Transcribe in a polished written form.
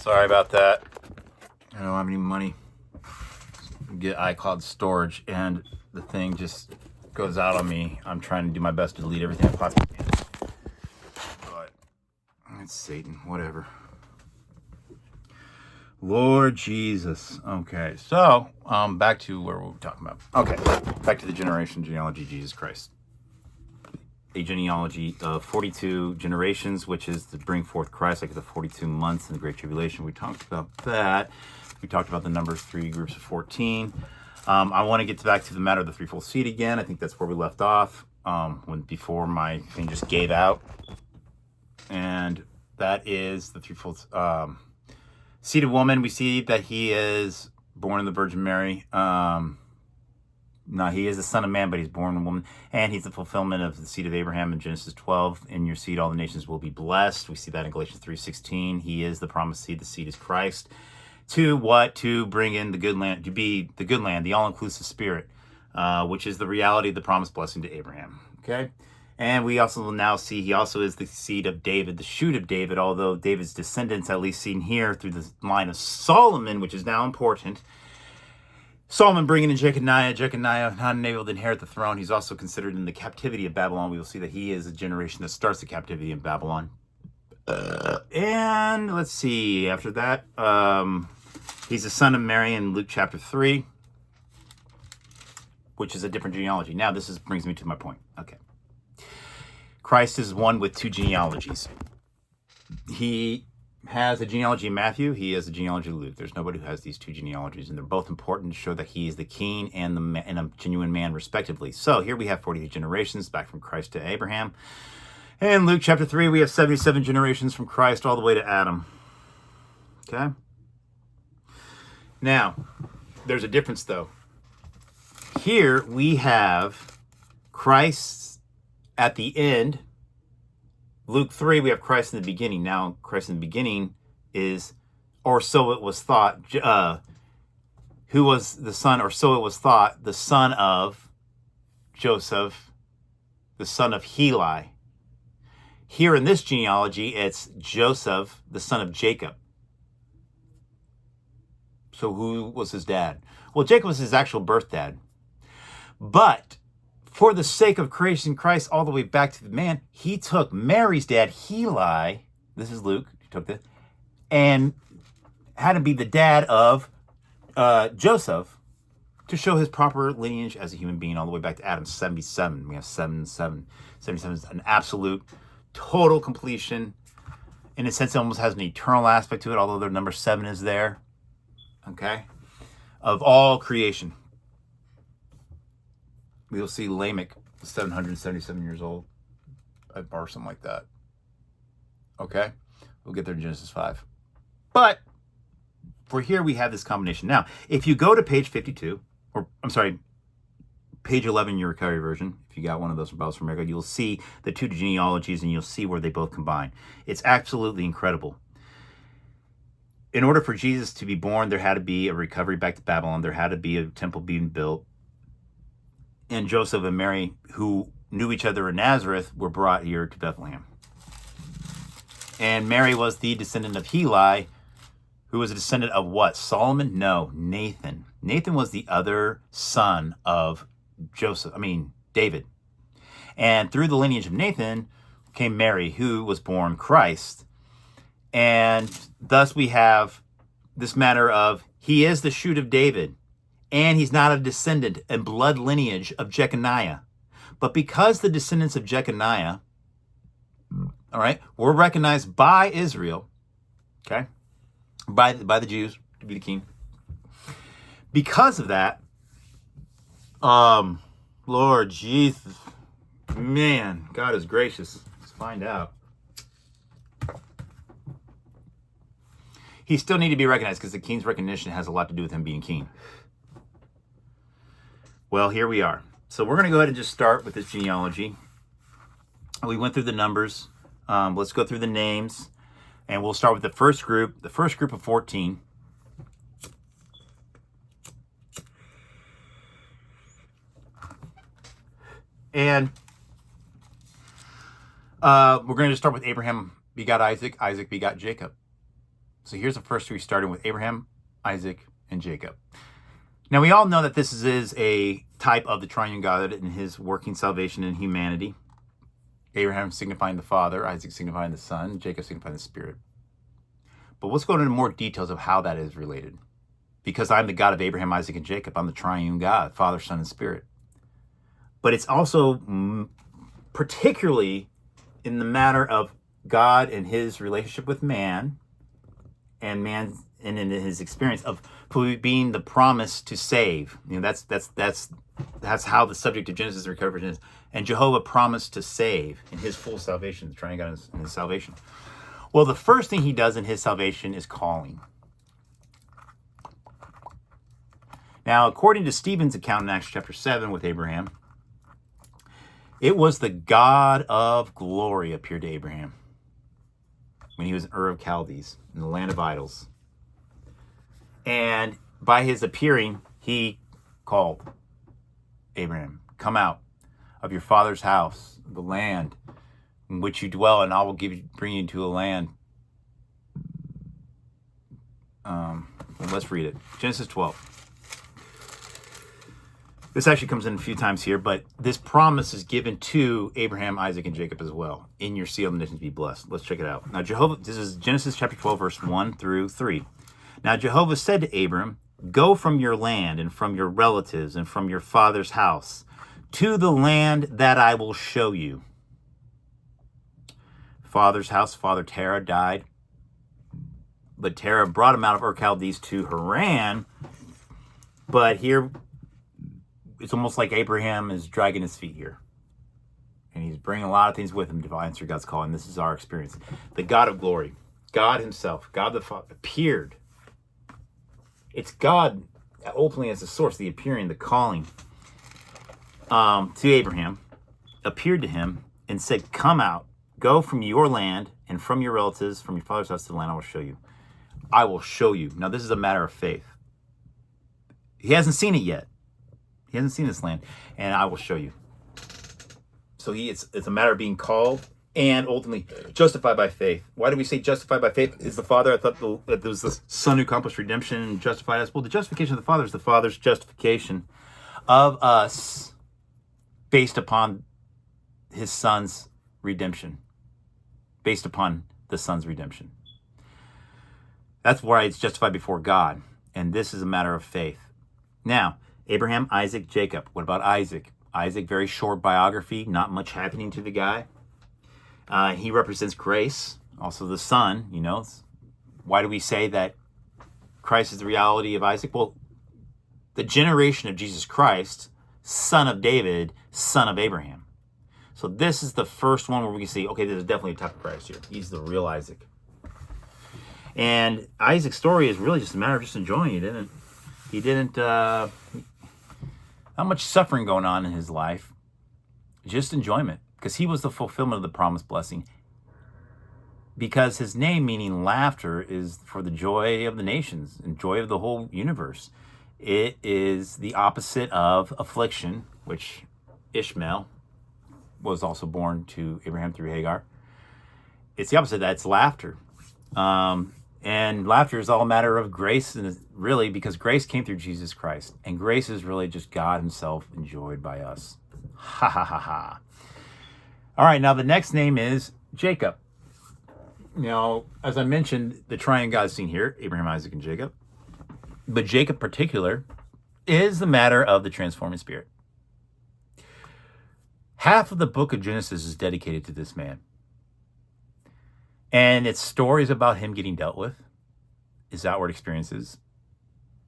Sorry about that. I don't have any money to get iCloud storage, and the thing just goes out on me. I'm trying to do my best to delete everything I possibly can. But it's Satan, whatever. Lord Jesus. Okay, so back to where we were talking about. Okay, back to the genealogy, Jesus Christ. A genealogy of 42 generations, which is to bring forth Christ, like the 42 months in the Great Tribulation. We talked about that. We talked about the numbers, 3 groups of 14. I want to get back to the matter of the threefold seed again. I think that's where we left off before my thing just gave out. And that is the threefold seed of woman. We see that he is born of the Virgin Mary. No, he is the Son of Man, but he's born of a woman. And he's the fulfillment of the seed of Abraham in Genesis 12. In your seed, all the nations will be blessed. We see that in Galatians 3:16. He is the promised seed. The seed is Christ. To what? To bring in the good land, to be the good land, the all-inclusive spirit, which is the reality of the promised blessing to Abraham. Okay? And we also now see he also is the seed of David, the shoot of David, although David's descendants, at least seen here through the line of Solomon, which is now important. Solomon bringing in Jeconiah not enabled to inherit the throne. He's also considered in the captivity of Babylon. We will see that he is a generation that starts the captivity in Babylon. And let's see, after that, he's the son of Mary in Luke chapter 3, which is a different genealogy. Now, this brings me to my point. Okay. Christ is one with two genealogies. He has a genealogy in Matthew. He has a genealogy in Luke. There's nobody who has these two genealogies, and they're both important to show that he is the king and a genuine man, respectively. So here we have 48 generations back from Christ to Abraham. In Luke chapter 3, we have 77 generations from Christ all the way to Adam. Okay? Now, there's a difference, though. Here we have Christ at the end. Luke 3, we have Christ in the beginning. Now, Christ in the beginning is, or so it was thought, who was the son, or so it was thought, the son of Joseph, the son of Heli. Here in this genealogy, it's Joseph, the son of Jacob. So who was his dad? Well, Jacob was his actual birth dad. But for the sake of creation Christ all the way back to the man, he took Mary's dad, Heli, this is Luke, he took this, and had him be the dad of Joseph to show his proper lineage as a human being all the way back to Adam. 77. We have 77. 77 is an absolute, total completion. In a sense, it almost has an eternal aspect to it, although the number 7 is there. Okay? Of all creation. We'll see Lamech, 777 years old, or something like that. Okay? We'll get there in Genesis 5. But for here, we have this combination. Now, if you go to page 52, or I'm sorry, page 11 in your recovery version, if you got one of those from Bibles from America, you'll see the two genealogies and you'll see where they both combine. It's absolutely incredible. In order for Jesus to be born, there had to be a recovery back to Babylon. There had to be a temple being built. And Joseph and Mary, who knew each other in Nazareth, were brought here to Bethlehem. And Mary was the descendant of Heli, who was a descendant of what? Solomon? No, Nathan. Nathan was the other son of David. And through the lineage of Nathan came Mary, who was born Christ. And thus we have this matter of he is the shoot of David. And he's not a descendant and blood lineage of Jeconiah. But because the descendants of Jeconiah, all right, were recognized by Israel, okay, by the Jews to be the king. Because of that, Lord Jesus, man, God is gracious. Let's find out. He still need to be recognized because the king's recognition has a lot to do with him being king. Well, here we are. So we're going to go ahead and just start with this genealogy. We went through the numbers. Let's go through the names. And we'll start with the first group of 14. And we're going to start with Abraham begot Isaac, Isaac begot Jacob. So here's the first three, starting with Abraham, Isaac, and Jacob. Now, we all know that this is a type of the triune God in his working salvation in humanity. Abraham signifying the Father, Isaac signifying the Son, Jacob signifying the Spirit. But let's go into more details of how that is related. Because I'm the God of Abraham, Isaac, and Jacob, I'm the triune God, Father, Son, and Spirit. But it's also particularly in the matter of God and his relationship with man, and man and in his experience of being the promise to save. That's how the subject of Genesis is recovered is. And Jehovah promised to save in his full salvation, the triune God in his salvation. Well, the first thing he does in his salvation is calling. Now, according to Stephen's account in Acts chapter 7 with Abraham, it was the God of glory appeared to Abraham when he was in Ur of Chaldees, in the land of idols. And by his appearing, he called Abraham, come out of your father's house, the land in which you dwell, and I will bring you to a land. Let's read it. Genesis 12. This actually comes in a few times here, but this promise is given to Abraham, Isaac, and Jacob as well. In your seed, all the nations be blessed. Let's check it out. Now, this is Genesis chapter 12, verse 1 through 3. Now, Jehovah said to Abram, go from your land and from your relatives and from your father's house to the land that I will show you. Father's house, father Terah died, but Terah brought him out of Ur Chaldees to Haran. But here, it's almost like Abraham is dragging his feet here. And he's bringing a lot of things with him to answer God's call. And this is our experience. The God of glory, God himself, God the Father, appeared. It's God ultimately as the source, the appearing, the calling to Abraham, appeared to him and said, come out, go from your land and from your relatives, from your father's house to the land I will show you. I will show you. Now, this is a matter of faith. He hasn't seen it yet. He hasn't seen this land, and I will show you. So it's a matter of being called and ultimately justified by faith. Why do we say justified by faith? Is the Father? I thought that there was the Son who accomplished redemption and justified us. Well, the justification of the Father is the Father's justification of us based upon his Son's redemption. Based upon the Son's redemption. That's why it's justified before God. And this is a matter of faith. Now, Abraham, Isaac, Jacob. What about Isaac? Isaac, very short biography, not much happening to the guy. He represents grace, also the son, Why do we say that Christ is the reality of Isaac? Well, the generation of Jesus Christ, son of David, son of Abraham. So this is the first one where we can see, okay, there's definitely a type of Christ here. He's the real Isaac. And Isaac's story is really just a matter of just enjoying it. He didn't not much suffering going on in his life, just enjoyment, because he was the fulfillment of the promised blessing. Because his name, meaning laughter, is for the joy of the nations and joy of the whole universe. It is the opposite of affliction, which Ishmael was also born to Abraham through Hagar. It's the opposite of that. It's laughter. And laughter is all a matter of grace, and really because grace came through Jesus Christ. And grace is really just God himself enjoyed by us. Ha ha ha ha. All right, now the next name is Jacob. Now, as I mentioned, the triune God is seen here, Abraham, Isaac, and Jacob. But Jacob in particular is the matter of the transforming spirit. Half of the book of Genesis is dedicated to this man. And it's stories about him getting dealt with, his outward experiences,